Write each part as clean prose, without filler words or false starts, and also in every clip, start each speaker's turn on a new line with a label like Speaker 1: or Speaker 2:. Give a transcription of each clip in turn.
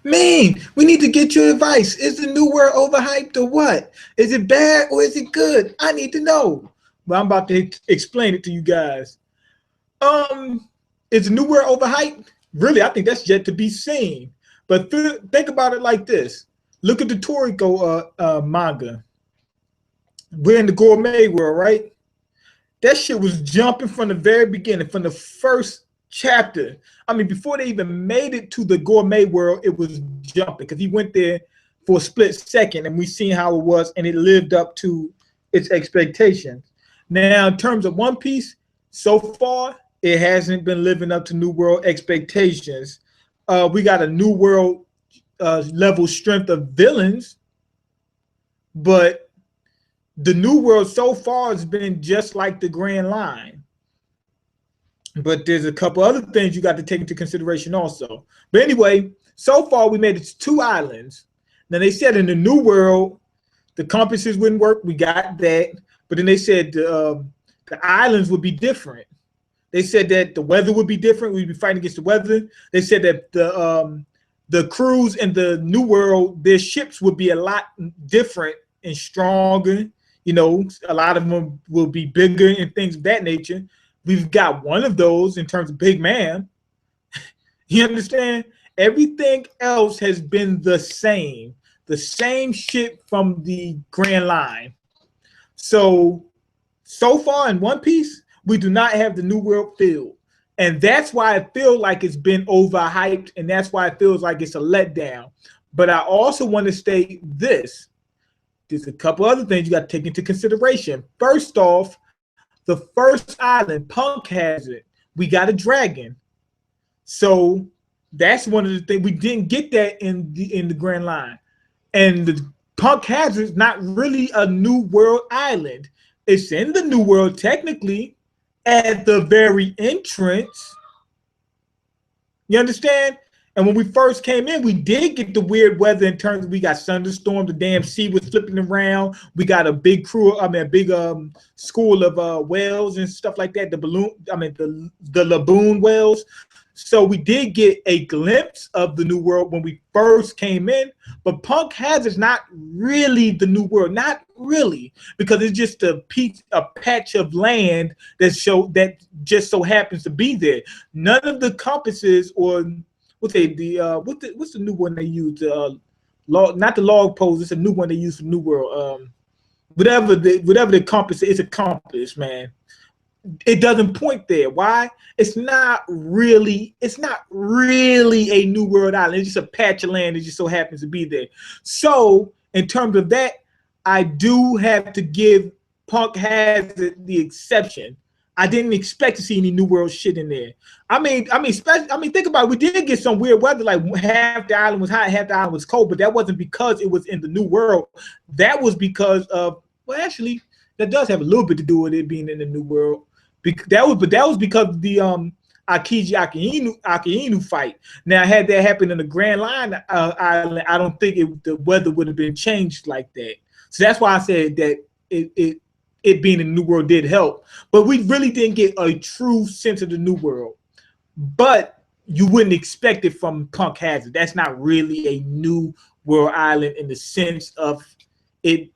Speaker 1: Man, we need to get your advice. Is the new world overhyped or what? Is it bad or is it good? I need to know. But I'm about to explain it to you guys. Um, is the new world overhyped? Really, I think that's yet to be seen. But think about it like this: look at the Toriko manga. We're in the gourmet world, right? That shit was jumping from the very beginning, from the first chapter. I mean, before they even made it to the gourmet world, it was jumping because he went there for a split second, and we seen how it was, and it lived up to its expectations. Now, in terms of One Piece, so far it hasn't been living up to New World expectations. We got a New World level strength of villains, but the New World so far has been just like the Grand Line. But there's a couple other things you got to take into consideration also. But anyway, so far we made it to 2 islands. Now they said in the New World, the compasses wouldn't work. We got that. But then they said the islands would be different. They said that the weather would be different. We'd be fighting against the weather. They said that the crews in the New World, their ships would be a lot different and stronger. You know, a lot of them will be bigger and things of that nature. We've got one of those in terms of big man. You understand? Everything else has been the same shit from the Grand Line. So far in One Piece, we do not have the New World feel. And that's why I feel like it's been overhyped, and that's why it feels like it's a letdown. But I also want to state this. There's a couple other things you got to take into consideration. First off, the first island, Punk has it. We got a dragon. So that's one of the things. We didn't get that in the Grand Line. And the Punk Hazard's not really a New World island. It's in the New World technically at the very entrance. You understand? And when we first came in, we did get the weird weather in terms of we got thunderstorms, the damn sea was flipping around. We got a big crew, I mean, a big school of whales and stuff like that. The laboon whales. So we did get a glimpse of the New World when we first came in, but Punk Hazard's not really the New World, not really, because it's just a patch of land that just so happens to be there. None of the compasses or what's the new one they use? Not the log pose. It's a new one they use for New World. Whatever the compass is, it's a compass, man. It doesn't point there. Why? It's not really a New World island. It's just a patch of land that just so happens to be there. So in terms of that, I do have to give Punk Hazard the exception. I didn't expect to see any New World shit in there. I mean, think about it. We did get some weird weather, like half the island was hot, half the island was cold, but that wasn't because it was in the New World. That was because of, well, actually, that does have a little bit to do with it being in the New World. That was because of the Akiji Akainu fight. Now, had that happened in the Grand Line Island, I don't think the weather would have been changed like that. So that's why I said that it being in the New World did help. But we really didn't get a true sense of the New World. But you wouldn't expect it from Punk Hazard. That's not really a New World island in the sense of it,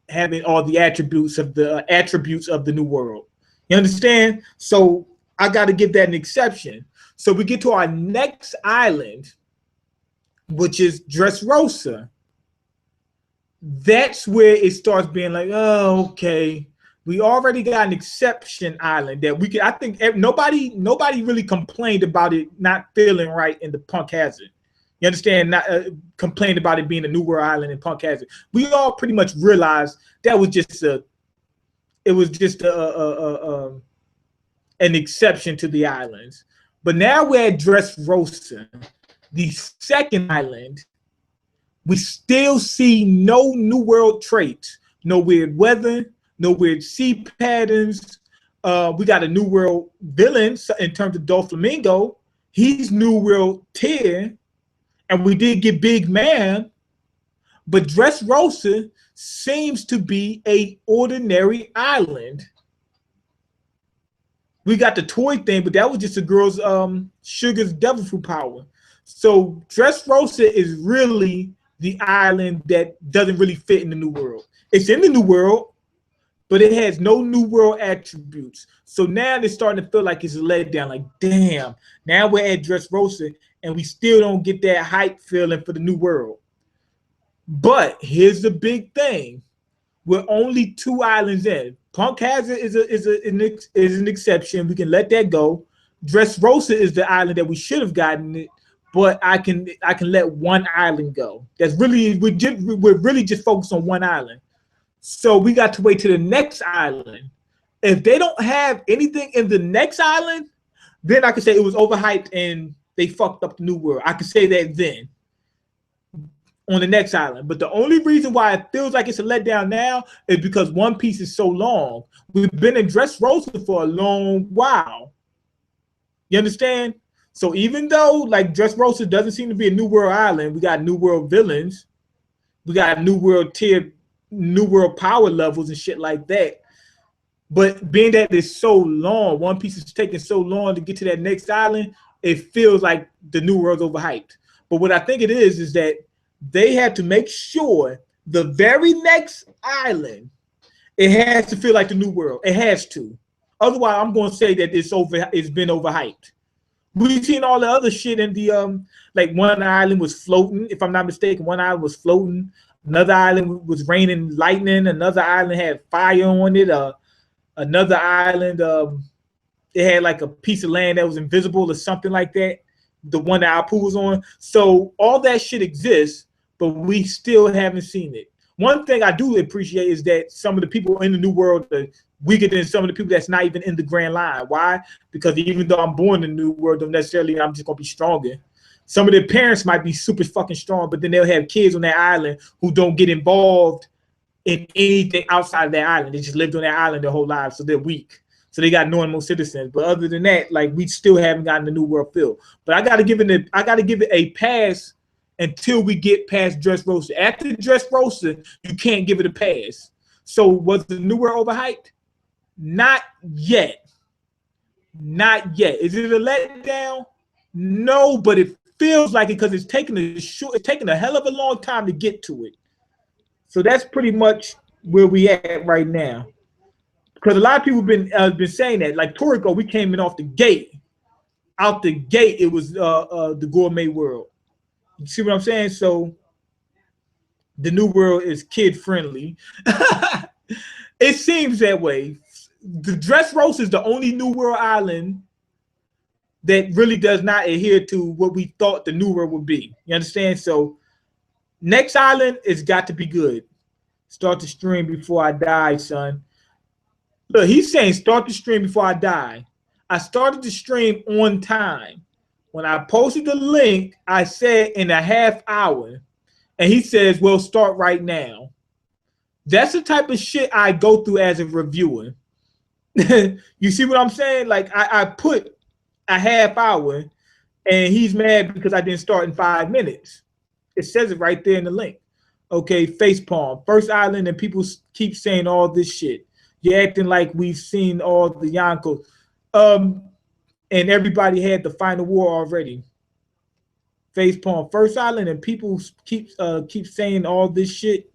Speaker 1: having all the attributes of the New World. You understand? So I got to give that an exception. So we get to our next island, which is Dressrosa. That's where it starts being like, oh, okay, we already got an exception island that we could. I think nobody really complained about it not feeling right in the Punk Hazard. You understand? Not complained about it being a New World island in Punk Hazard. We all pretty much realized that was just an exception to the islands. But now we're at Dressrosa, the second island. We still see no New World traits, no weird weather, no weird sea patterns. We got a New World villain in terms of Doflamingo. He's New World tier. And we did get Big Man, but Dressrosa seems to be a ordinary island. We got the toy thing, but that was just a girl's Sugar's devil fruit power. So Dressrosa is really the island that doesn't really fit in the New World. It's in the New World, but it has no New World attributes. So now they're starting to feel like it's a letdown. Like, damn, now we're at Dressrosa and we still don't get that hype feeling for the New World. But here's the big thing: we're only 2 islands in. Punk Hazard is an exception. We can let that go. Dressrosa is the island that we should have gotten it, but I can let 1 island go. That's really we're really just focused on 1 island. So we got to wait to the next island. If they don't have anything in the next island, then I can say it was overhyped and they fucked up the New World. I can say that then on the next island. But the only reason why it feels like it's a letdown now is because One Piece is so long. We've been in Dressrosa for a long while. You understand? So even though like Dressrosa doesn't seem to be a New World island, we got New World villains, we got New World tier, New World power levels and shit like that. But being that it's so long, One Piece is taking so long to get to that next island, it feels like the New World's overhyped. But what I think it is that they had to make sure the very next island, it has to feel like the New World. It has to. Otherwise, I'm going to say that it's been overhyped. We've seen all the other shit in the like one island was floating, if I'm not mistaken. One island was floating. Another island was raining lightning. Another island had fire on it. Another island, it had like a piece of land that was invisible or something like that. The one that Apu was on. So all that shit exists, but we still haven't seen it. One thing I do appreciate is that some of the people in the New World are weaker than some of the people that's not even in the Grand Line. Why? Because even though I'm born in the New World, don't necessarily I'm just gonna be stronger. Some of their parents might be super fucking strong, but then they'll have kids on that island who don't get involved in anything outside of that island. They just lived on that island their whole lives, so they're weak. So they got normal citizens. But other than that, like we still haven't gotten the New World feel. But I gotta give it a pass until we get past Dressrosa. After Dressrosa, you can't give it a pass. So was the New World overhyped? Not yet. Not yet. Is it a letdown? No, but it feels like it because it's taking a hell of a long time to get to it. So that's pretty much where we at right now. Because a lot of people have been saying that. Like Toriko, we came in off the gate. Out the gate, it was the gourmet world. You see what I'm saying? So the New World is kid friendly. It seems that way. The Dressrosa is the only New World island that really does not adhere to what we thought the New World would be. You understand? So next island has got to be good. Start the stream before I die, son. Look, he's saying start the stream before I die. I started the stream on time. When I posted the link, I said in a half hour. And he says, well, start right now. That's the type of shit I go through as a reviewer. You see what I'm saying? Like I put a half hour and he's mad because I didn't start in 5 minutes. It says it right there in the link. Okay, facepalm. First island and people keep saying all this shit. You're acting like we've seen all the Yonkos. And everybody had the final war already. Facepalm. First island and people keep saying all this shit.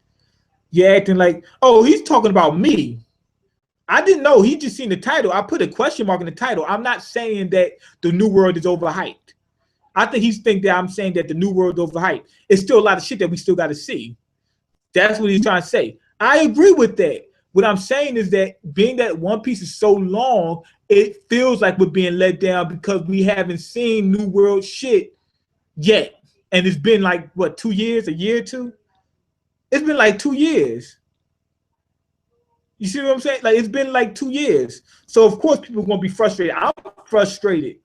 Speaker 1: You're acting like, oh, he's talking about me. I didn't know. He just seen the title. I put a question mark in the title. I'm not saying that the New World is overhyped. I think he's thinking that I'm saying that the New World is overhyped. It's still a lot of shit that we still got to see. That's what he's trying to say. I agree with that. What I'm saying is that being that One Piece is so long, it feels like we're being let down because we haven't seen New World shit yet. And it's been like, what, 2 years, a year or two? It's been like 2 years. You see what I'm saying? Like, it's been like 2 years. So, of course, people are going to be frustrated. I'm frustrated.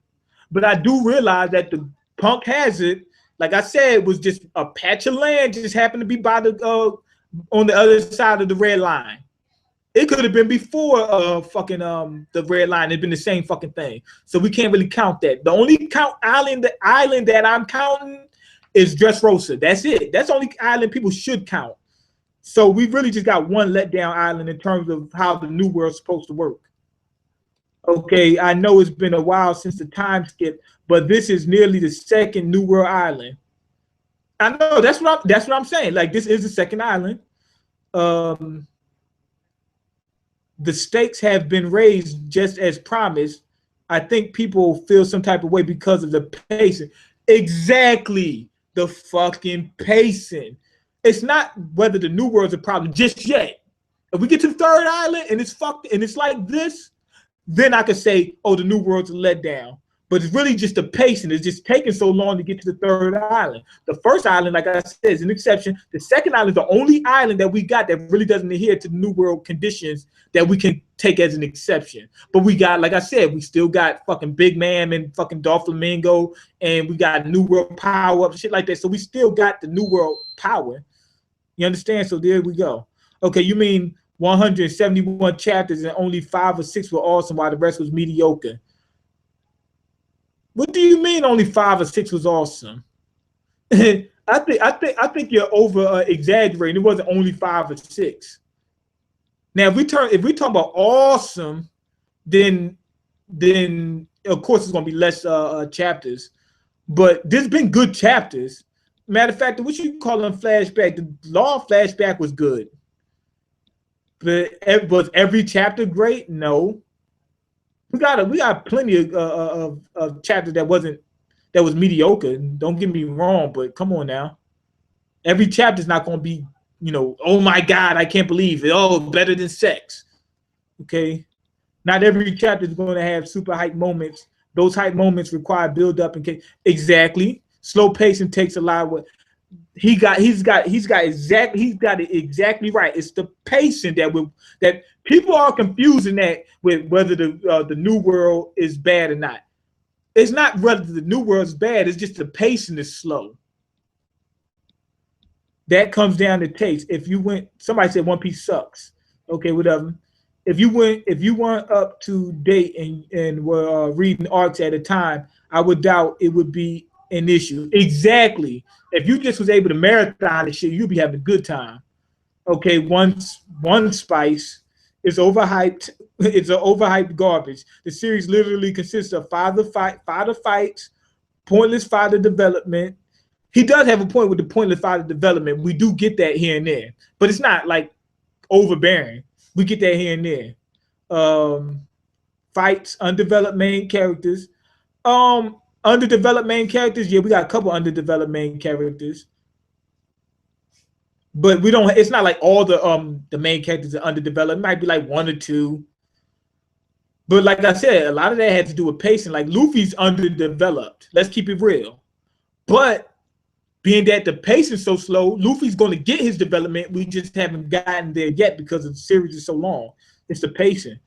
Speaker 1: But I do realize that the Punk Hazard, like I said, was just a patch of land, just happened to be by the on the other side of the red line. It could have been before the red line. It'd been the same fucking thing. So we can't really count that. The only island that I'm counting is Dressrosa. That's it. That's the only island people should count. So we really just got one letdown island in terms of how the New World's supposed to work. Okay, I know it's been a while since the time skip, but this is nearly the second New World island. I know that's what I'm saying. Like this is the second island. Um, the stakes have been raised just as promised. I think people feel some type of way because of the pacing. Exactly, the fucking pacing. It's not whether the New World's a problem just yet. If we get to the third island and it's fucked and it's like this, then I could say, oh, the New World's a letdown. But it's really just the pacing. It's just taking so long to get to the third island. The first island, like I said, is an exception. The second island is the only island that we got that really doesn't adhere to the New World conditions that we can take as an exception. But we got, like I said, we still got fucking Big Man and fucking Doflamingo, and we got New World power up, shit like that. So we still got the New World power. You understand? So there we go. Okay, you mean 171 chapters and only 5 or 6 were awesome while the rest was mediocre. What do you mean only 5 or 6 was awesome? I think you're over exaggerating. It wasn't only 5 or 6. Now if we talk about awesome, then of course it's gonna be less chapters. But there's been good chapters. Matter of fact, what you call them flashback? The Law flashback was good. But was every chapter great? No. We got plenty of chapters that was mediocre. Don't get me wrong, but come on now. Every chapter is not going to be, oh my God, I can't believe it. Oh, better than sex. Okay, not every chapter is going to have super hype moments. Those hype moments require build up and exactly. Slow pacing takes a lot of he's got it exactly right. It's the pacing that people are confusing that with whether the New World is bad or not. It's not whether the New World is bad. It's just the pacing is slow. That comes down to taste. If you went, somebody said One Piece sucks. Okay, whatever. If you weren't up to date and were reading arcs at a time, I would doubt it would be an issue. Exactly. If you just was able to marathon and shit, you'd be having a good time. Okay, One Spice is overhyped. It's an overhyped garbage. The series literally consists of father fights, pointless father development. He does have a point with the pointless father development. We do get that here and there, but it's not like overbearing. We get that here and there. Fights, undeveloped main characters. Underdeveloped main characters, yeah, we got a couple underdeveloped main characters, but we don't. It's not like all the main characters are underdeveloped. It might be like 1 or 2, but like I said, a lot of that had to do with pacing. Like Luffy's underdeveloped. Let's keep it real. But being that the pace is so slow, Luffy's going to get his development. We just haven't gotten there yet because the series is so long. It's the pacing.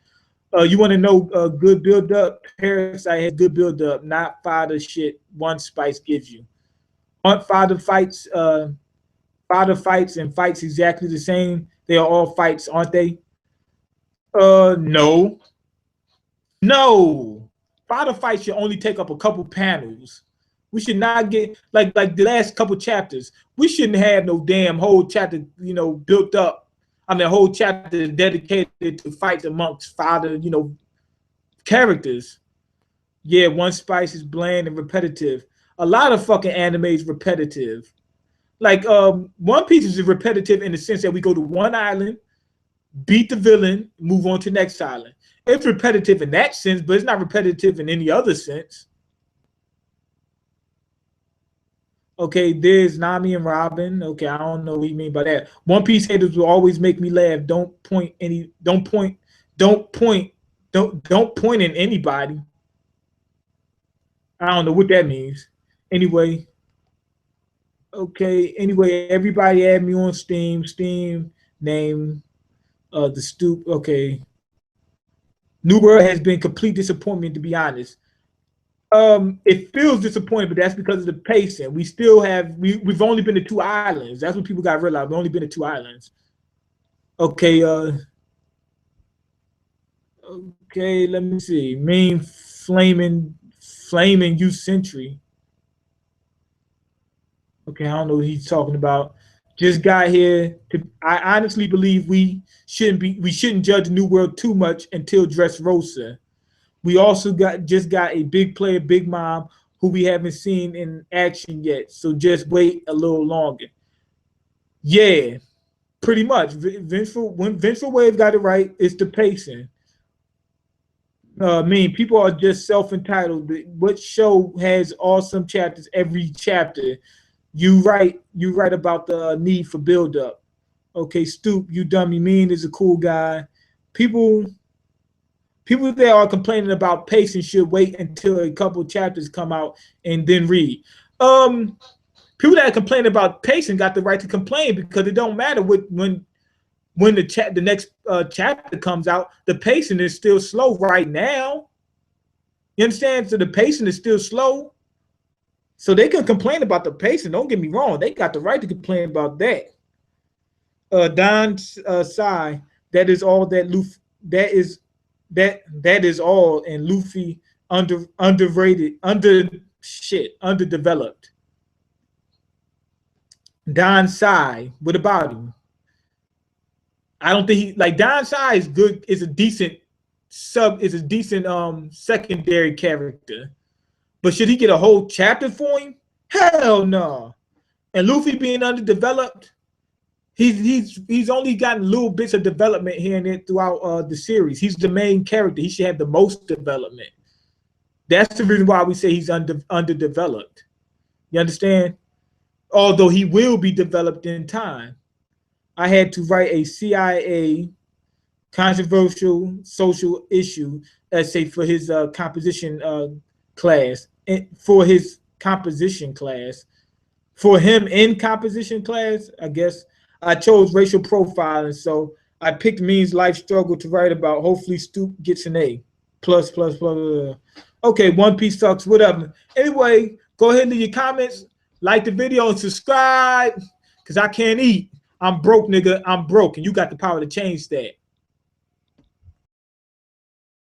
Speaker 1: You want to know good build up? Parasite has good build up, not father shit. One Spice gives you. Aren't father fights and fights exactly the same? They are all fights, aren't they? No. Father fights should only take up a couple panels. We should not get like the last couple chapters. We shouldn't have no damn whole chapter, built up. I mean, a whole chapter dedicated to fights amongst father, characters. Yeah, One Spice is bland and repetitive. A lot of fucking anime is repetitive. Like One Piece is repetitive in the sense that we go to one island, beat the villain, move on to the next island. It's repetitive in that sense, but it's not repetitive in any other sense. Okay, there's Nami and Robin. Okay, I don't know what you mean by that. One Piece haters will always make me laugh. Don't point in anybody. I don't know what that means. Anyway, everybody add me on Steam. Steam name the Stoop. Okay. New World has been complete disappointment, to be honest. It feels disappointing, but that's because of the pacing. We still have we've only been to 2 islands. That's what people got to realize. We've only been to 2 islands. Okay, okay, let me see. Mean flaming youth century. Okay, I don't know what he's talking about. Just got here. I honestly believe we shouldn't judge the New World too much until Dressrosa. We also just got a big player, Big Mom, who we haven't seen in action yet. So just wait a little longer. Yeah, pretty much. When Vengeful Wave got it right, it's the pacing. I mean, people are just self-entitled. What show has awesome chapters every chapter? You right about the need for build-up. Okay, Stoop, you dummy. Mean is a cool guy. People that are complaining about pacing should wait until a couple chapters come out and then read. People that complain about pacing got the right to complain, because it don't matter when the next chapter comes out. The pacing is still slow right now. You understand? So the pacing is still slow. So they can complain about the pacing. Don't get me wrong. They got the right to complain about that. Don Sai, that is all that Luffy. That is all, and Luffy underrated, underdeveloped. Don Sai, what about him? I don't think he like Don Sai is good. Is a decent secondary character, but should he get a whole chapter for him? Hell no. And Luffy being underdeveloped, he's only gotten little bits of development here and there throughout the series. He's the main character. He should have the most development. That's the reason why we say he's underdeveloped. You understand? Although he will be developed in time. I had to write a CIA controversial social issue essay for his composition class. For his composition class. For him in composition class, I guess, I chose racial profiling, so I picked Mean's life struggle to write about. Hopefully Stoop gets an A. Plus. Okay, One Piece sucks, whatever. Anyway, go ahead and leave your comments, like the video, and subscribe, because I can't eat. I'm broke, nigga. I'm broke, and you got the power to change that.